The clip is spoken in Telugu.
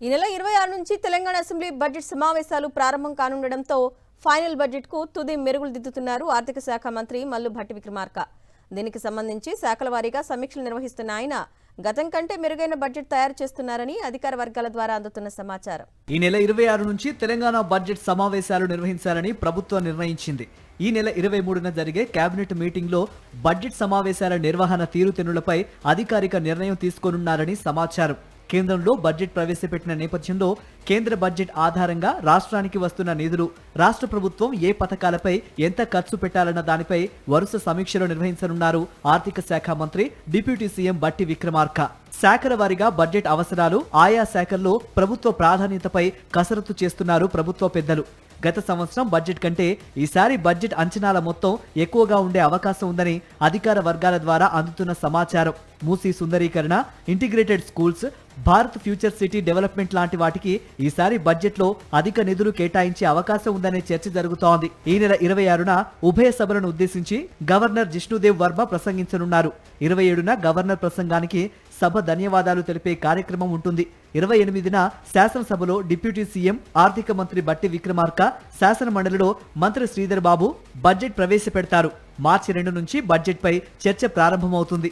ఈ నెల 26 నుంచి తెలంగాణ అసెంబ్లీ బడ్జెట్ సమావేశాలు ప్రారంభం కానుండడంతో ఫైనల్ బడ్జెట్కు తుది మెరుగులు దిద్దుతున్నారు ఆర్థిక శాఖ మంత్రి మల్లు భట్టి విక్రమార్క. దీనికి సంబంధించి శాఖల వారీగా సమీక్షలు నిర్వహిస్తున్న ఆయన గతం కంటే మెరుగైన బడ్జెట్ తయారు చేస్తున్నారని అధికార వర్గాల ద్వారా అందుతున్న సమాచారం. ఈ నెల 26 నుంచి తెలంగాణ బడ్జెట్ సమావేశాలు నిర్వహించాలని ప్రభుత్వం నిర్ణయించింది. ఈ నెల 23న జరిగే కేబినెట్ మీటింగ్లో బడ్జెట్ సమావేశాల నిర్వహణ తీరుతెన్నులపై అధికారిక నిర్ణయం తీసుకోనున్నారని సమాచారం. కేంద్రంలో బడ్జెట్ ప్రవేశపెట్టిన నేపథ్యంలో కేంద్ర బడ్జెట్ ఆధారంగా రాష్ట్రానికి వస్తున్న నిధులు, రాష్ట్ర ప్రభుత్వం ఏ పథకాలపై ఎంత ఖర్చు పెట్టాలన్న దానిపై వరుస సమీక్షలు నిర్వహించనున్నారు ఆర్థిక శాఖ మంత్రి డిప్యూటీ సీఎం భట్టి విక్రమార్క. శాఖల వారీగా బడ్జెట్ అవసరాలు, ఆయా శాఖల్లో ప్రభుత్వ ప్రాధాన్యతపై కసరత్తు చేస్తున్నారు ప్రభుత్వ పెద్దలు. గత సంవత్సరం బడ్జెట్ కంటే ఈసారి బడ్జెట్ అంచనాల మొత్తం ఎక్కువగా ఉండే అవకాశం ఉందని అధికార వర్గాల ద్వారా అందుతున్న సమాచారం. మూసీ సుందరీకరణ, integrated schools, Bharat future city development లాంటి వాటికి ఈసారి బడ్జెట్లో అధిక నిధులు కేటాయించే అవకాశం ఉందనే చర్చ జరుగుతోంది. ఈ నెల 26న ఉభయ సభలను ఉద్దేశించి గవర్నర్ జిష్ణుదేవ్ వర్మ ప్రసంగించనున్నారు. 27న గవర్నర్ ప్రసంగానికి సభ ధన్యవాదాలు తెలిపే కార్యక్రమం ఉంటుంది. 28న శాసనసభలో డిప్యూటీ సీఎం ఆర్థిక మంత్రి భట్టి విక్రమార్క శాసన మండలిలో మంత్రి శ్రీధర్ బాబు బడ్జెట్ ప్రవేశపెడతారు. మార్చి 2 నుంచి బడ్జెట్ పై చర్చ ప్రారంభమవుతుంది.